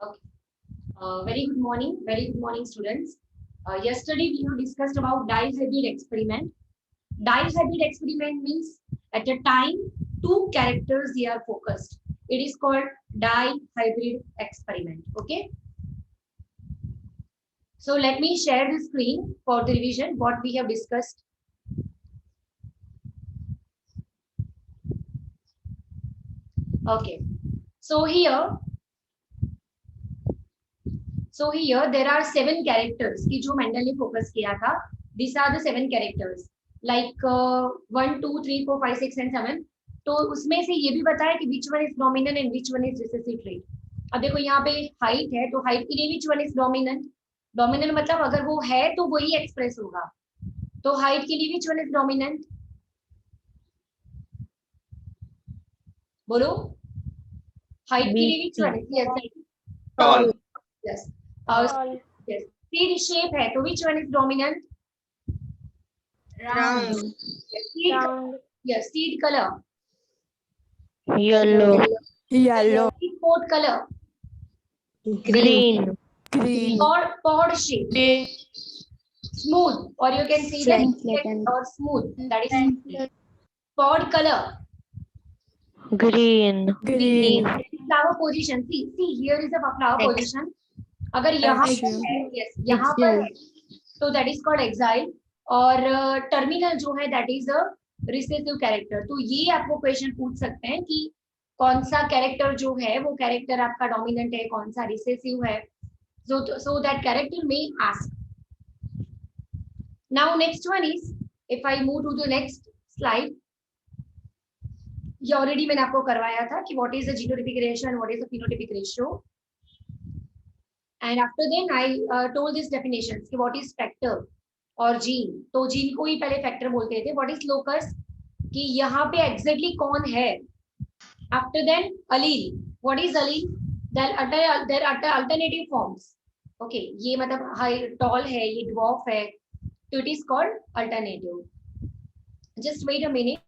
Okay. Very good morning, students. Yesterday we have discussed about dihybrid experiment. Dihybrid experiment means at a time two characters they are focused. It is called dihybrid experiment. Okay. So let me share the screen for the revision what we have discussed. Okay. So here there are 7 characters कि जो Mendel ने focus किया था. These are the 7 characters like 1, 2, 3, 4, 5, 6 and 7. तो उसमें से ये भी बताया कि which one is dominant and which one is recessive trait. अब देखो यहाँ पे हाइट है तो हाइट के लिए which one is dominant. Dominant मतलब अगर वो है तो वही एक्सप्रेस होगा. तो हाइट के लिए which one is dominant. बोलो हाइट के लिए which one is. Yes, Tall. yes. Yes. Seed shape है तो which one is dominant. Round. Yes, seed color. Yellow. Seed pod color. Green. Pod shape. Smooth, or you can see that or smooth. That is smooth. Pod color. Green. Flower position. See, here is the flower position. अगर यहाँ पर है, yes, यहाँ पर है, तो that is called exile. और terminal जो है that is a recessive character. तो ये आपको क्वेश्चन पूछ सकते हैं कि कौन सा कैरेक्टर जो है वो कैरेक्टर आपका डोमिनेंट है, कौन सा रिसेसिव है. So that character may ask. Now next one is, if I move to the next slide, ये ऑलरेडी मैंने आपको करवाया था कि what is the genotypic ratio and what is the phenotypic ratio. And after then I told this definitions कि what is factor और gene. तो gene को ही पहले फैक्टर बोलते थे. What is locus कि यहाँ पे एग्जैक्टली कौन है. After then allele. What is allele? There are alternative forms. Okay, ये मतलब हाई टॉल है, ये ड्वार्फ है, तो it is called alternative. Just wait a minute.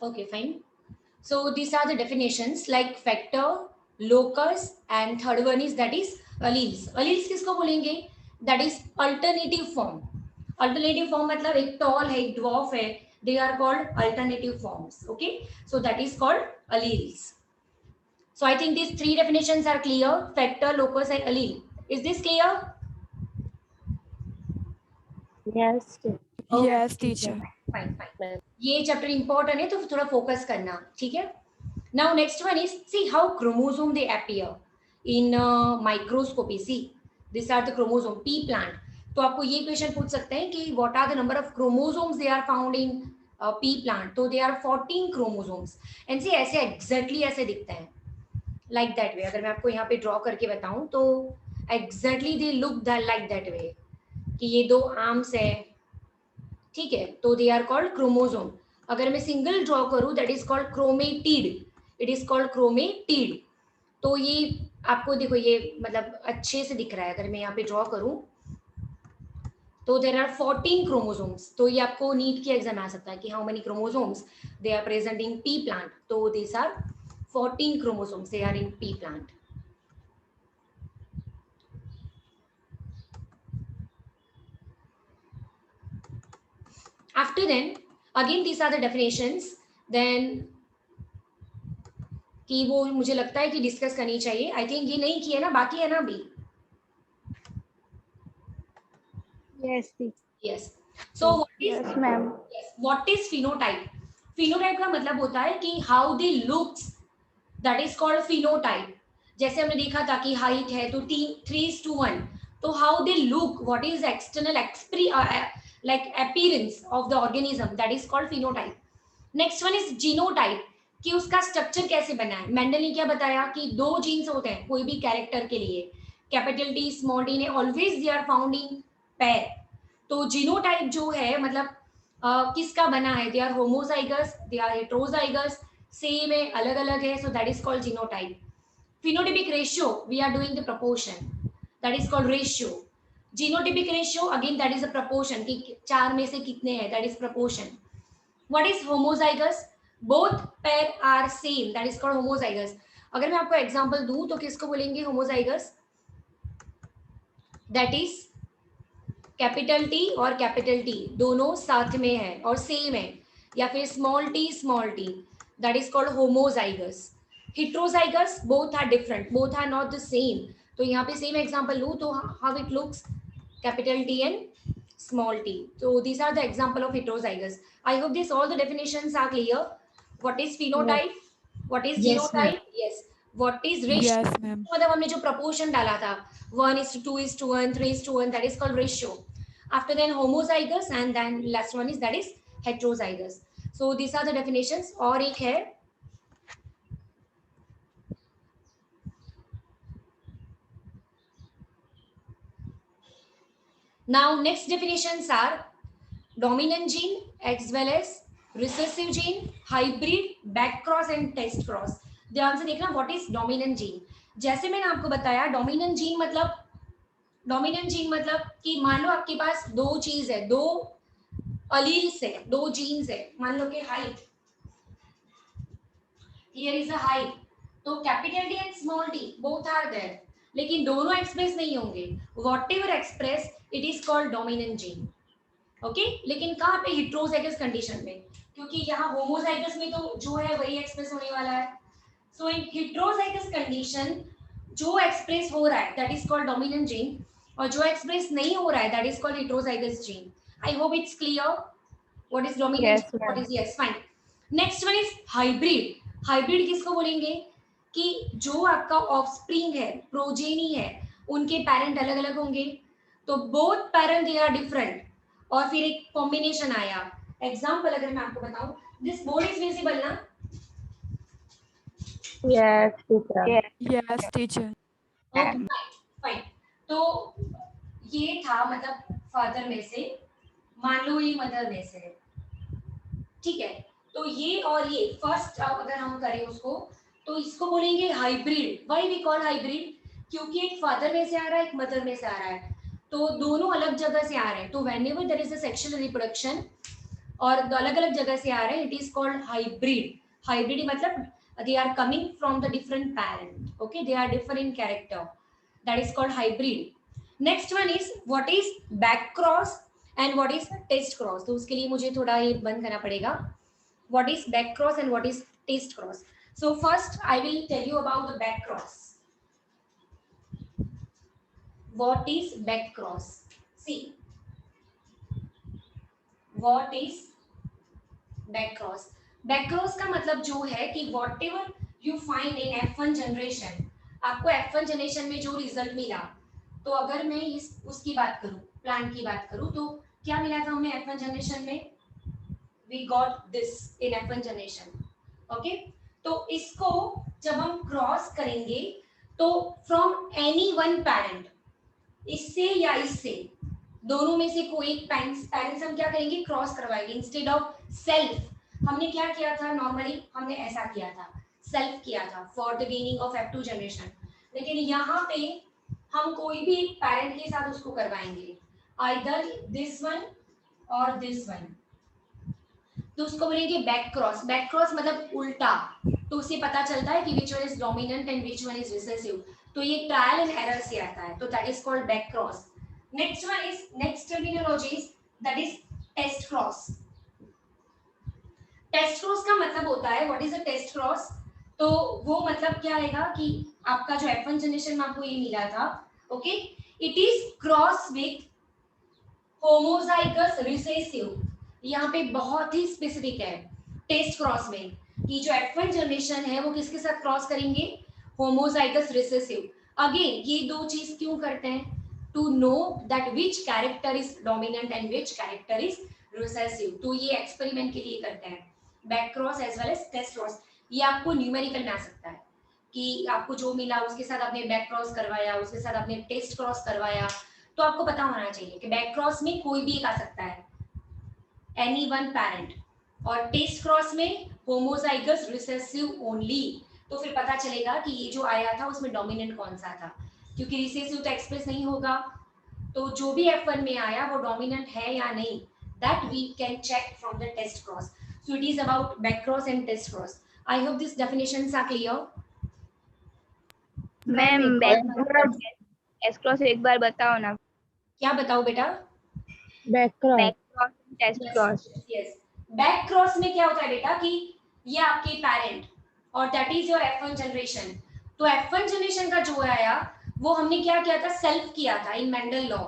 Okay, fine. So these are the definitions like factor, locus, and third one is that is alleles. Alleles किसको बोलेंगे? That is alternative form. Alternative form मतलब एक tall है, एक dwarf है. they are called alternative forms. Okay, so that is called alleles. So I think these three definitions are clear: factor, locus and allele. Is this clear? Yes. Okay, Yes, teacher. Fine fine, ये chapter important है तो थोड़ा focus करना, ठीक है. Now next one is see how chromosome they appear in microscopy. See this are the chromosome, pea plant. तो आपको ये क्वेश्चन पूछ सकते हैं कि what are the number of chromosomes they are found in pea plant. तो they are 14 chromosomes. And see ऐसे exactly ऐसे दिखते हैं, लाइक दैट वे. अगर मैं आपको यहाँ पे ड्रॉ करके बताऊं तो exactly they look like that वे, कि ये दो आर्म्स है, ठीक है. तो दे आर कॉल्ड क्रोमोसोम. अगर मैं सिंगल ड्रॉ करूं that is called chromatid. It is called chromatid. तो ये आपको देखो ये मतलब अच्छे से दिख रहा है. अगर मैं यहाँ पे ड्रॉ करूं तो देर आर 14 क्रोमोसोम्स. तो ये आपको नीट की एग्जाम आ सकता है कि how many chromosomes they are present in pea plant. तो this are 14 chromosomes, they are in pea plant. After then, again these are the definitions. Then कि वो मुझे लगता है कि डिस्कस करनी चाहिए. आई थिंक ये नहीं किया ना, बाकी है ना अभी. Yes. Yes. So what is, Yes, ma'am. yes, what is phenotype? Phenotype का मतलब होता है कि how they looks, that is called phenotype. जैसे हमने देखा था कि हाइट है तो 3:1. तो how they look, what is external like appearance of the organism, that is called phenotype. Next one is genotype, कि उसका स्ट्रक्चर कैसे बना है. मेंडल ने क्या बताया कि दो जीन्स होते हैं कोई भी कैरेक्टर के लिए, कैपिटल टी स्मॉल टी ने always they are found in pair. तो जीनोटाइप जो है मतलब किसका बना है, they are homozygous, they are heterozygous, same है अलग अलग है. So that is called genotype. phenotypic ratio, we are doing the proportion, that is called ratio. Genotypic ratio again that is a proportion कि चार में से कितने हैं, that is proportion. What is homozygous? Both pair are same, that is called homozygous. अगर मैं आपको example दूं तो किसको बोलेंगे homozygous? That is capital T और कैपिटल टी दोनों साथ में है और सेम है, या फिर small T, that is called homozygous. Heterozygous both are different, both are not the same. तो यहाँ पे सेम एग्जांपल लूं तो how it looks, capital T and small t. So these are the example of heterozygous. I hope this all the definitions are clear. What is phenotype? What is genotype? Yes. What is ratio? Yes, ma'am. मतलब हमने जो proportion डाला था 1:2:1, 3:1, that is called ratio. After then homozygous and then last one is that is heterozygous. So these are the definitions. और एक है now next definitions are dominant gene as well as recessive gene, hybrid, back cross and test cross. ध्यान से देखना what is dominant gene. जैसे मैंने आपको बताया डोमिनेंट जीन मतलब कि मान लो आपके पास दो चीज है, दो अलील्स है, दो जीन्स है. मान लो कि height, here is a height, तो capital T and small T both are there, लेकिन दोनों एक्सप्रेस नहीं होंगे. Whatever express it is called dominant gene. Okay, लेकिन कहाँ पे, हेटेरोजाइगस कंडीशन में, क्योंकि यहाँ होमोजाइगस में तो जो है वही एक्सप्रेस होने वाला है. सो इन हेटेरोजाइगस कंडीशन जो एक्सप्रेस हो रहा है that is called dominant gene, और जो एक्सप्रेस नहीं हो रहा है that is called heterozygous gene. I hope it's clear what is dominant, what is, yes fine. Next one is hybrid. Hybrid किसको बोलेंगे कि जो आपका ऑफस्प्रिंग है, प्रोजेनी है, उनके पेरेंट अलग अलग होंगे. तो both parent they are different और फिर एक कॉम्बिनेशन आया. एग्जाम्पल अगर मैं आपको बताऊं, दिस बोर्ड इज विजिबल ना? Yes, teacher. Yes, teacher. Okay fine. तो ये था मतलब फादर में से, मान लो ये मदर में से, ठीक है. तो ये और ये फर्स्ट अगर हम करें उसको तो इसको बोलेंगे hybrid. Why we call hybrid? क्योंकि एक फादर में से आ रहा है, एक मदर में से आ रहा है, तो दोनों अलग जगह से आ रहे हैं. तो whenever there is a sexual reproduction और अलग अलग जगह से आ रहे हैं, it is called hybrid. Hybrid मतलब they are coming from the different parent. Okay, they are different in character, that is called hybrid. Next one is what is back cross. And what is test cross, तो उसके लिए मुझे थोड़ा ये बंद करना पड़ेगा. What is back cross and what is test cross. So first I will tell you about the back cross. What is back cross? See, what is back cross? Back cross का मतलब जो है कि whatever you find in F1 generation, आपको F1 generation में जो result मिला, तो अगर मैं इस उसकी बात करूं, प्लांट की बात करूं, तो क्या मिला था हमें F1 जनरेशन में? We got this in F1 generation. Okay, तो इसको जब हम क्रॉस करेंगे तो फ्रॉम एनी वन पैरेंट, इससे या इससे, दोनों में से कोई एक पेरेंट्स हम क्या करेंगे, क्रॉस करवाएंगे. इंस्टेड ऑफ सेल्फ हमने क्या किया था, नॉर्मली हमने ऐसा किया था, सेल्फ किया था for the gaining of F2 generation. लेकिन यहाँ पे हम कोई भी एक पेरेंट के साथ उसको करवाएंगे, आइदर दिस वन और दिस वन, तो उसको बोलेंगे बैक क्रॉस. बैक क्रॉस मतलब उल्टा, तो उससे पता चलता है कि which one is dominant and which one is recessive. तो ये ट्रायल एंड एरर से आता है, तो that is called back cross. Next one is, next terminology is that is test cross. Test cross का मतलब होता है, what is a test cross, तो वो मतलब क्या आएगा कि आपका जो F1 जनरेशन में आपको ये मिला था, okay, it is cross with homozygous recessive. यहाँ पे बहुत ही स्पेसिफिक है टेस्ट क्रॉस में कि जो F1 जनरेशन है वो किसके साथ क्रॉस करेंगे, होमोजाइगस रिसेसिव. अगेन ये दो चीज क्यों करते हैं, to know that which character is dominant and which character is recessive. तो ये एक्सपेरिमेंट के लिए करते हैं, back cross as well as test cross. ये आपको न्यूमेरिकल में आ सकता है कि आपको जो मिला उसके साथ आपने बैक क्रॉस करवाया, उसके साथ आपने टेस्ट क्रॉस करवाया, तो आपको पता होना चाहिए कि बैक क्रॉस में कोई भी एक आ सकता है, एनी वन पैरेंट, और टेस्ट क्रॉस में होमोजाइगस रिसेसिव ओनली. तो फिर पता चलेगा कि ये जो आया था उसमें डोमिनेंट कौन सा था, क्योंकि रिसेसिव तो एक्सप्रेस नहीं होगा. तो जो भी F1 में आया वो डोमिनेंट है या नहीं, that we can check from the test cross. So it is about back cross and test cross. I hope this definitions are clear. Ma'am test cross एक बार बताओ ना. क्या बताओ बेटा? Back cross test cross. Yes, back cross में क्या होता है बेटा कि ये आपके पेरेंट और that is your F1 generation. तो F1 जनरेशन का जो आया वो हमने क्या किया था, सेल्फ किया था इन मेंडल लॉ.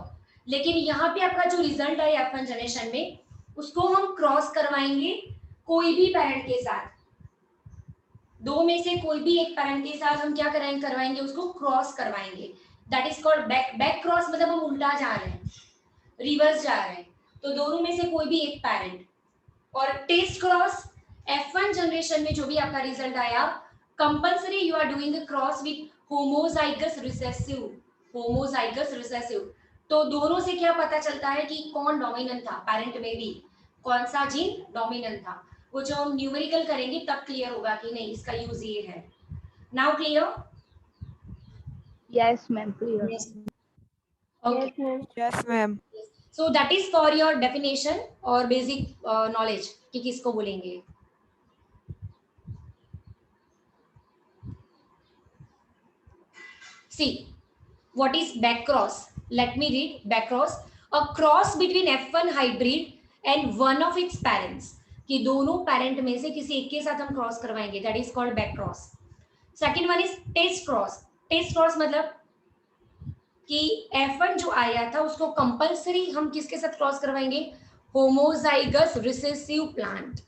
लेकिन यहाँ पे आपका जो रिजल्ट है F1 जनरेशन में, उसको हम क्रॉस करवाएंगे कोई भी पेरेंट के साथ. दो में से कोई भी एक पेरेंट के साथ हम क्या करवाएंगे, उसको क्रॉस करवाएंगे. That is called back cross. मतलब हम उल्टा जा रहे हैं, रिवर्स जा रहे हैं, तो दोनों में से कोई भी एक पैरेंट. और टेस्ट क्रॉस F1 जनरेशन में जो भी आपका रिजल्ट आया, compulsory you are doing a cross with homozygous recessive. Homozygous recessive, तो दोनों से क्या पता चलता है कि कौन डोमिनेंट था, पेरेंट में भी कौन सा जीन डोमिनेंट था. वो जो हम न्यूमेरिकल करेंगे तब क्लियर होगा कि नहीं इसका यूज ये है. Now clear? Yes ma'am clear. Okay, yes ma'am. So that is for your definition और बेसिक नॉलेज कि किसको बोलेंगे. See, what is back cross? Let me read. Back cross, a cross between F1 hybrid and one of its parents. कि दोनों parent में से किसी एक के साथ हम क्रॉस करवाएंगे, that is called back cross. Second one is test cross. Test cross मतलब कि F1 जो आया था उसको कंपल्सरी हम किसके साथ क्रॉस करवाएंगे, होमोजाइगस रिसेसिव प्लांट.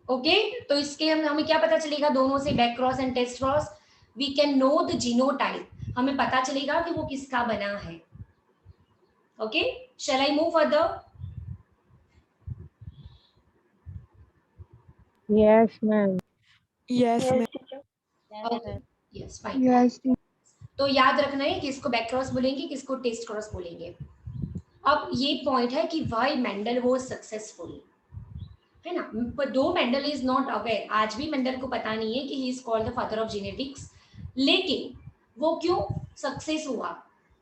ओके, तो इसके हमें क्या पता चलेगा दोनों से, back cross and test cross, we can know the genotype. हमें पता चलेगा कि वो किसका बना है. Okay, shall I move further? Yes ma'am. Yes ma'am. Okay, yes fine. Yes. तो याद रखना है कि इसको बैक क्रॉस बोलेंगे, किसको टेस्ट क्रॉस बोलेंगे. अब ये पॉइंट है कि व्हाई मेंडल वाज सक्सेसफुल, है ना. पर दो मेंडल इज नॉट अवेयर, आज भी मेंडल को पता नहीं है कि he is called the father of genetics. लेकिन वो क्यों सक्सेस हुआ,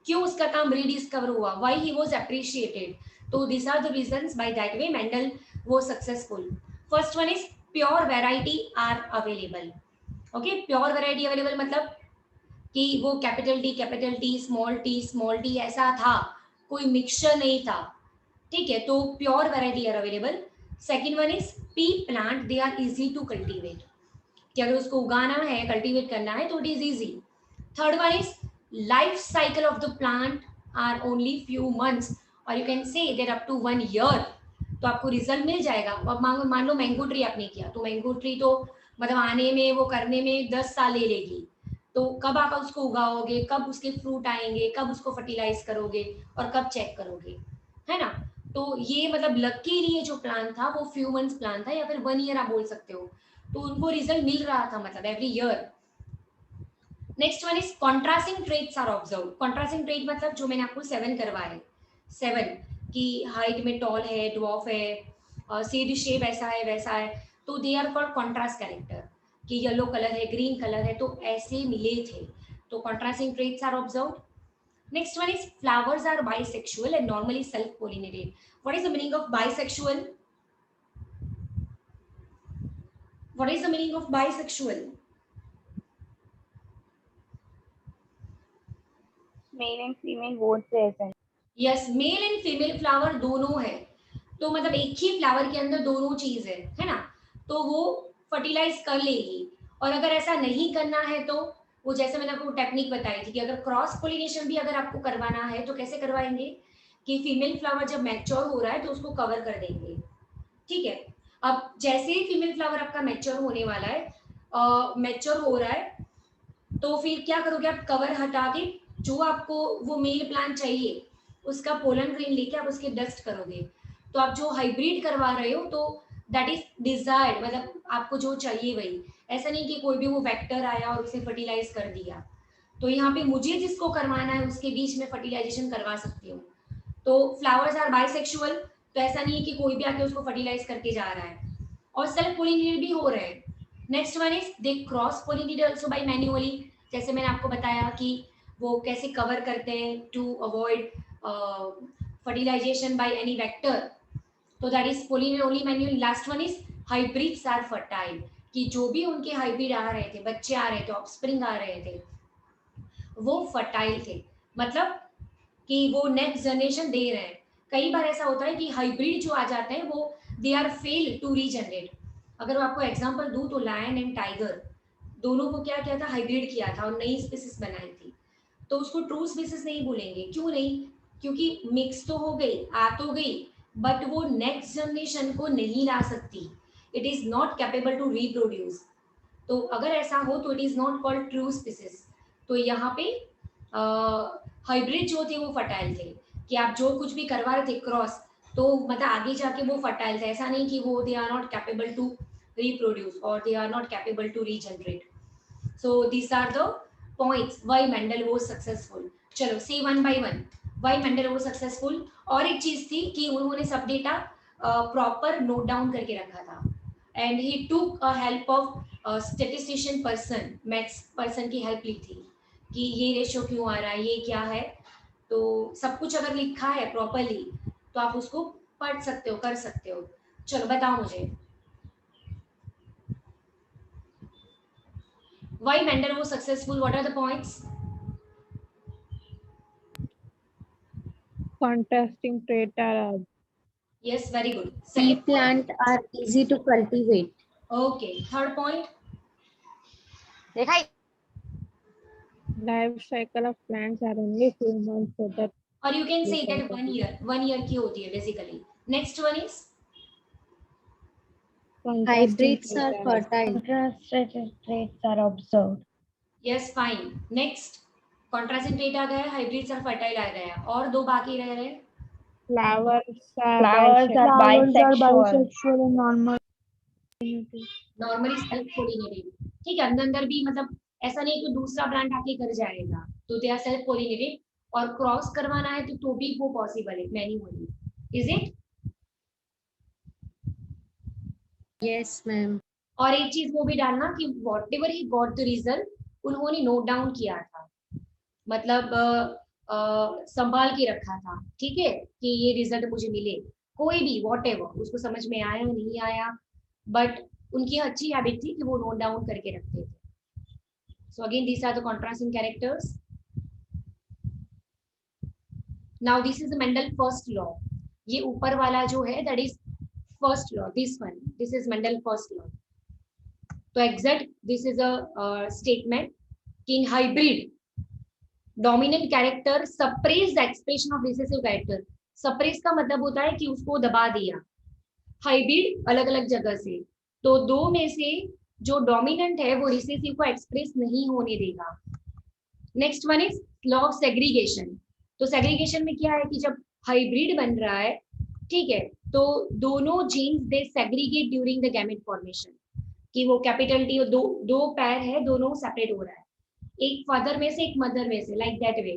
क्यों उसका काम रीडिस्कवर हुआ, व्हाई ही वाज अप्रिशिएटेड. तो this are the reasons by that way Mendel was successful. First one is pure variety are available. Okay, pure variety available मतलब कि वो कैपिटल टी स्मॉल टी ऐसा था, कोई मिक्सचर नहीं था, ठीक है, तो pure variety are available. Second one is pea plant, they are easy to cultivate, कि अगर उसको उगाना है, कल्टीवेट करना है तो it is easy. Third one is life cycle of the plant are only few months, और you can say that up to 1 year, तो आपको रिजल्ट मिल जाएगा. अब मान लो मैंगो ट्री आपने किया, तो मैंगो ट्री तो मतलब आने में, वो करने में 10 साल ले लेगी, तो कब आप उसको उगाओगे, कब उसके फ्रूट आएंगे, कब उसको फर्टिलाइज करोगे और कब चेक करोगे, है ना. तो ये मतलब लकीली ये जो प्लान था वो फ्यू मंथ्स प्लान था, या फिर 1 year आप बोल सकते हो, तो उनको रिजल्ट मिल रहा था मतलब every year. Next one is contrasting traits are observe. Contrasting trait मतलब जो मैंने आपको 7 करवाए, 7 की हाइट में टॉल है, ड्वार्फ है, सीड शेप ऐसा है वैसा है, तो they are called contrast character, कि येलो कलर है, ग्रीन कलर है, तो ऐसे मिले थे, तो contrasting traits are observe. Next one is flowers are bisexual and normally self-pollinated. What is the meaning of bisexual? What is the meaning of bisexual? Male and female both present. Yes, male and female flower दोनों है, तो मतलब एक ही flower के अंदर दोनों चीज है ना, तो वो फर्टिलाइज कर लेगी. और अगर ऐसा नहीं करना है तो वो जैसे मैंने आपको टेक्निक बताई थी कि अगर क्रॉस पोलिनेशन भी अगर आपको करवाना है तो कैसे करवाएंगे, कि फीमेल फ्लावर जब मैच्योर हो रहा है तो उसको कवर कर देंगे, ठीक है. अब जैसे ही फीमेल फ्लावर आपका मैच्योर होने वाला है, मैच्योर हो रहा है, तो फिर क्या करोगे आप, कवर हटा के जो आपको वो मेल प्लांट चाहिए उसका पोलन ग्रेन लेके आप उसके डस्ट करोगे, तो आप जो हाइब्रिड करवा रहे हो तो दैट इज डिजायर्ड, मतलब आपको जो चाहिए वही. ऐसा नहीं कि कोई भी वो वेक्टर आया और उसे फर्टिलाइज कर दिया, तो यहाँ पे मुझे जिसको करवाना है उसके बीच में फर्टिलाइजेशन करवा सकती हूँ. तो फ्लावर्स आर बाइसेक्सुअल, तो ऐसा नहीं है कि कोई भी आके उसको फर्टिलाइज करके जा रहा है, और सेल्फ पोलिनेटेड भी हो रहे हैं. Next one is they cross pollinated also by manually, जैसे मैंने आपको बताया कि वो कैसे कवर करते हैं to avoid fertilization by any vector, तो that is pollinated only manually. Last one is hybrids are fertile, कि जो भी उनके हाइब्रिड आ रहे थे, बच्चे आ रहे थे, ऑफस्प्रिंग आ रहे थे, वो फर्टाइल थे, मतलब कि वो नेक्स्ट जनरेशन दे रहे हैं. कई बार ऐसा होता है कि हाइब्रिड जो आ जाते हैं वो they are fail to regenerate. अगर मैं आपको एग्जांपल दूं तो लायन एंड टाइगर दोनों को क्या किया था, हाइब्रिड किया था और नई स्पीसीज बनाई थी, तो उसको ट्रू स्पीसीज नहीं बोलेंगे. क्यों नहीं, क्योंकि मिक्स तो हो गई, आ तो गई, बट वो नेक्स्ट जनरेशन को नहीं ला सकती, it is not capable to reproduce. तो अगर ऐसा हो तो it is not called true species. तो यहाँ पे हाइब्रिड जो थे वो फर्टाइल थे, कि आप जो कुछ भी करवा रहे थे क्रॉस, तो मतलब आगे जाके वो फर्टाइल थे, ऐसा नहीं कि वो they are not capable to reproduce or they are not capable to regenerate. So these are the points why Mendel was successful. चलो say one by one why Mendel was successful. और एक चीज थी कि उन्होंने सब डेटा प्रॉपर नोट डाउन करके रखा था, एंड ही टूक help of statistician person, maths person की हेल्प ली थी कि ये रेशियो क्यों आ रहा है, ये क्या है, तो सब कुछ अगर लिखा है प्रॉपरली तो आप उसको पढ़ सकते हो, कर सकते हो. चलो बताओ मुझे why Mendel was successful, what are the points? Contrasting trait are Yes, very good. Pea Second plant are easy to cultivate. okay, third point. देखा है? life cycle of plants are only few months, so that Or you can say that 1 year की होती है basically. Next one is Hybrids are fertile. Contrasted traits are observed. yes, fine. Next contrasting trait आ गया, hybrids are fertile आ गया, और दो बाकी रह रहे. flowers are Flowers are bisexual. and normal. Normally self pollinated, ठीक है, अंदर अंदर भी मतलब ऐसा नहीं कि दूसरा प्लांट आके कर जाएगा, तो दे आर सेल्फ पोलिनेटेड. और क्रॉस करवाना है तो भी वो पॉसिबल है manually. Is it? Yes, ma'am. और एक चीज वो भी डालना कि what ever he got the result, उन्होंने नोट डाउन किया था, मतलब संभाल के रखा था, ठीक है, कि ये रिजल्ट मुझे मिले, कोई भी वॉट एवर, उसको समझ में आया नहीं आया, बट उनकी अच्छी हैबिट थी कि वो नोट डाउन करके रखते थे. So again these are the contrasting characters. Now this is Mendel first law. ये ऊपर वाला जो है that is first law. This one, this is Mendel first law. तो exact this is a statement कि in hybrid dominant character suppress the expression of recessive character. Suppress का मतलब होता है कि उसको दबा दिया. हाइब्रिड अलग अलग जगह से, तो दो में से जो डोमिनेंट है वो रिसेसिव को एक्सप्रेस नहीं होने देगा. Next one is law of segregation. तो सेग्रीगेशन में क्या है कि जब हाइब्रिड बन रहा है, ठीक है, तो दोनों genes they segregate during the gamete formation. कि वो कैपिटल टी, दो पैर है, दोनों सेपरेट हो रहा है, एक फादर में से एक मदर में से, लाइक दैट वे.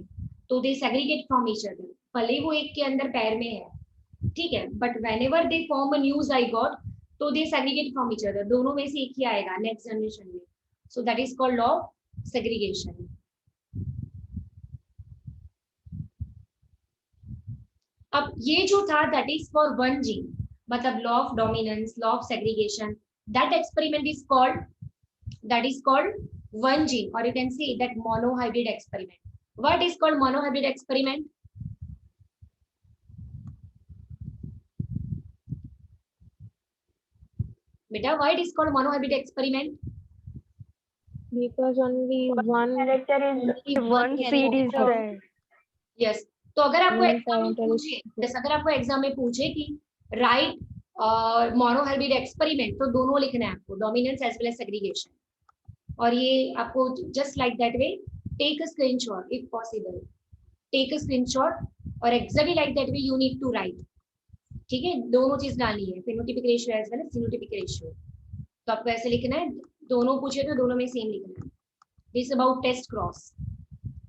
तो they segregate from each other. भले वो एक के अंदर पैर में है, ठीक है, but whenever they form a new zygote तो they segregate from each other. दोनों में से एक ही आएगा नेक्स्ट जनरेशन में. So that is called law of segregation. अब ये जो था that is for one gene, मतलब law of dominance, law of segregation. That experiment is called one gene, or you can say that monohybrid experiment. What is called monohybrid experiment? Beta, why it is called monohybrid experiment? Because only one character is one seed is there. Yes. तो अगर आपको One exam में parental पूछे, जैसे अगर आपको exam में पूछे कि राइट मोनोहाइब्रिड एक्सपेरिमेंट, तो दोनों लिखना है आपको, dominance as well as segregation. और ये आपको just like that way take a screenshot if possible. Take a screenshot और exactly like that way you need to write. ठीक है, दोनों चीज डालनी है, phenotypic ratio as well as genotypic ratio. तो आपको ऐसे लिखना है, दोनों पूछे तो दोनों में सेम लिखना है. This about test cross.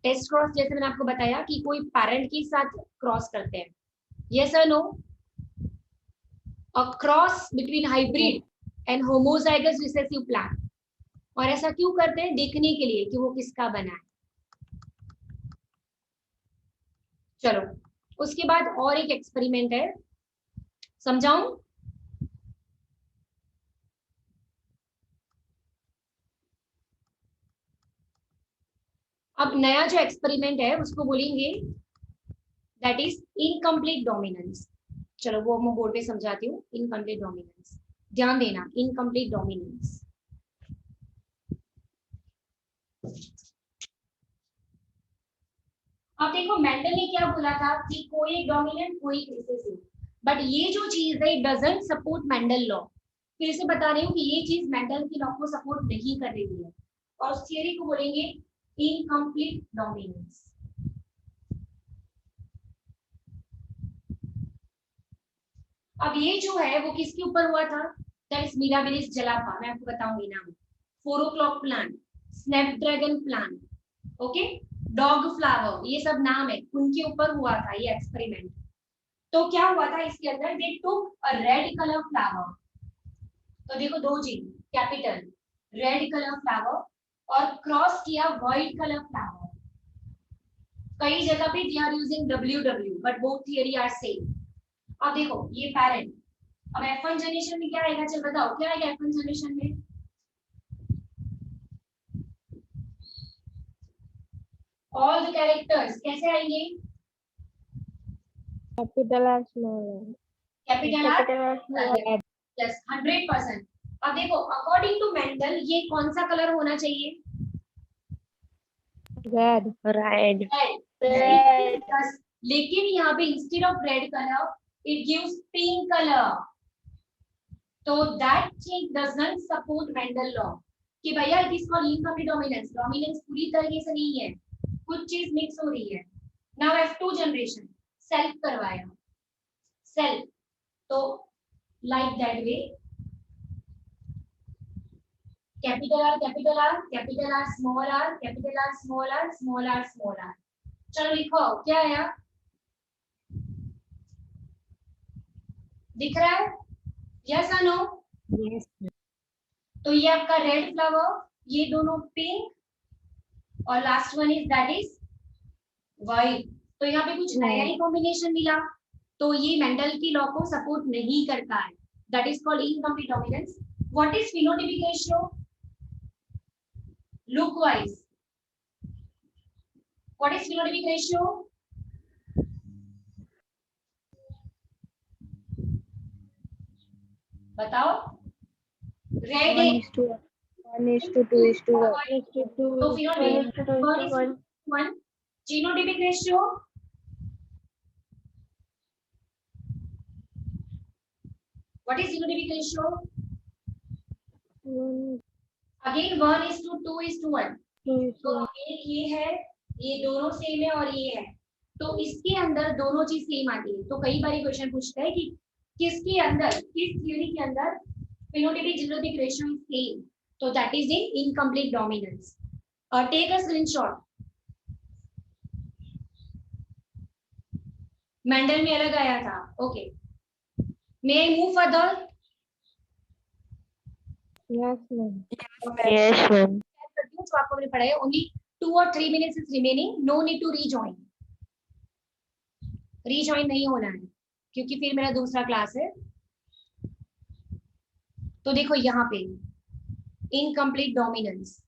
Test cross जैसे मैंने आपको बताया कि कोई पेरेंट के साथ क्रॉस करते हैं. यस और no? A cross between hybrid and homozygous recessive plant. और ऐसा क्यों करते हैं? देखने के लिए कि वो किसका बना है. चलो, उसके बाद और एक एक्सपेरिमेंट है, समझाऊं? अब नया जो एक्सपेरिमेंट है उसको बोलेंगे दैट इज इनकम्प्लीट डोमिनेंस. चलो वो मैं बोर्ड पे समझाती हूँ. इनकम्प्लीट डोमिनेंस, ध्यान देना, इनकम्प्लीट डोमिनेंस. अब देखो मेंडल ने क्या बोला था कि कोई एक डोमिनेंट कोई एक रिसेसिव, बट ये जो चीज है it doesn't support Mendel law. फिर से बता रही हूँ कि ये चीज मेंडल की लॉ को सपोर्ट नहीं कर रही है, और उस थियरी को बोलेंगे इनकम्प्लीट डोमिनेंस. अब ये जो है वो किसके ऊपर हुआ था? That is mirabilis जलापा. मैं आपको बताऊंगी नाम. 4 o'clock plant, Snapdragon plant, okay, dog flower, ये सब नाम है, उनके ऊपर हुआ था ये एक्सपेरिमेंट. तो क्या हुआ था इसके अंदर? They took a red colour flower. तो देखो दो gene, capital red colour flower, और क्रॉस किया व्हाइट कलर फ्लावर. कई जगह पे they are using WW, but both theory are same. अब देखो ये पेरेंट. अब F1 जनरेशन में क्या आएगा? चल बताओ क्या आएगा F1 जनरेशन में? ऑल द कैरेक्टर्स कैसे आएंगे? capital or small. Capital R, Capital or small. Yes 100%. अब देखो अकॉर्डिंग टू मेंडल ये कौन सा कलर होना चाहिए? Red. Red. Yes. लेकिन यहाँ पे instead of red colour it gives pink colour. तो that thing doesn't support Mendel law कि भैया it is called incomplete dominance. Dominance पूरी तरीके से नहीं है, कुछ चीज मिक्स हो रही है. नाउ F2 जनरेशन सेल्फ करवाया, सेल्फ. तो like that way capital R capital R capital R small R capital R small R small R small R. चलो लिखो क्या आया? दिख रहा है? यस और नो? Yes. तो ये आपका रेड फ्लावर, ये दोनों पिंक, और last one is that is white. तो यहाँ पे कुछ नया ही कॉम्बिनेशन मिला, तो ये मेंडल की लॉ को सपोर्ट नहीं करता है. That is called incomplete dominance. What is phenotypic ratio? Look wise, what is phenotypic ratio? बताओ। रेड है 1:2:1. तो phenotypic 1 genotypic ratio what is genotypic ratio again 1:2:1 तो अगेन ये है, ये दोनों सेम है और ये है, तो इसके अंदर दोनों चीज सेम आती है। तो कई बार क्वेश्चन पूछता है कि किसके अंदर, किस थ्योरी के अंदर phenotypic genotypic ratio is same, तो that is in incomplete dominance. Take a screenshot. Mendel में अलग आया था। Okay, may I move further? Yes, ma'am. Yes, ma'am. करती हूँ जो आपको मैंने पढ़ाया। Only 2 or 3 minutes is remaining. No need to rejoin. Rejoin नहीं होना है क्योंकि फिर मेरा दूसरा क्लास है। तो देखो यहाँ पे इनकम्प्लीट डोमिनेंस,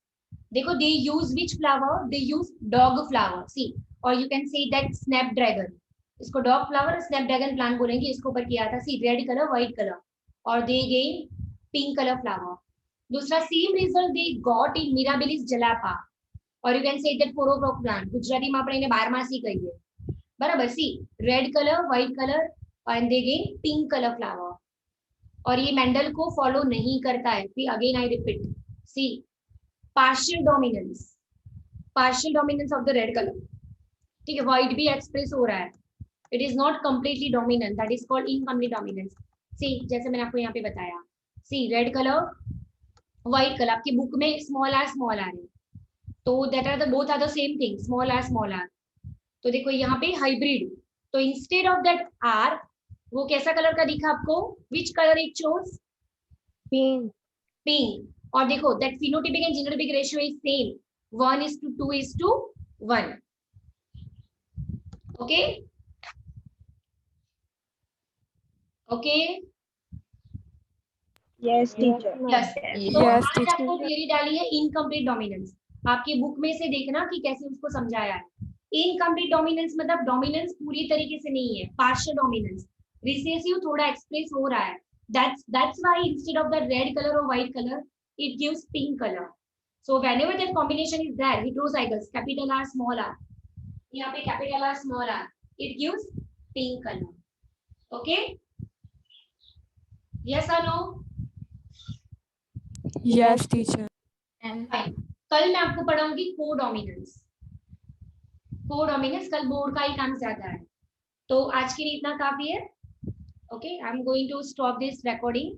देखो they use which flower, they use dog flower, see, और you can say that snapdragon, इसको डॉग फ्लावर स्नैपड्रैगन प्लांट बोलेंगे, इसको ऊपर किया था, see red colour white colour, और they gain pink colour flower. दूसरा same result they got in mirabilis jalapa, और you can say that four o'clock plant, Gujarati में આપણે એને બારમાસી કહીએ, बराबर। See red colour white colour and they gain pink colour flower, और ये मेंडल को फॉलो नहीं करता है। फिर again I repeat, see partial dominance of the red colour, ठीक है, व्हाइट भी एक्सप्रेस हो रहा है, it is not completely dominant, that is called incomplete dominance. See जैसे मैंने आपको यहाँ पे बताया, see red colour white colour, आपकी बुक में स्मॉल आर है, तो that are the both are the same thing, small R. तो देखो यहाँ पे हाइब्रिड, तो इंस्टेड ऑफ दैट आर वो कैसा कलर का दिखा आपको, which colour it chose, Pink. Pink. और देखो that phenotypic and genotypic ratio is same, 1:2:1। Okay okay Yes, teacher. Yes. Yes, तो आज teacher. आपको थियरी डाली है इनकम्प्लीट डोमिनेंस, आपकी बुक में से देखना कि कैसे उसको समझाया है। इनकम्प्लीट डोमिनेंस मतलब डोमिनेंस पूरी तरीके से नहीं है, पार्शियल डोमिनेंस, रिसेसिव थोड़ा एक्सप्रेस हो रहा है, that's why instead of the red color or white color it gives pink color. So whenever that combination is there, heterozygous, capital R small r, यहाँ पे capital R small r, it gives pink color. Okay, yes or no? Yes, teacher. Fine. कल मैं आपको पढ़ाऊंगी codominance, कल board का ही काम ज्यादा है, तो आज के लिए इतना काफी है। Okay, I am going to stop this recording.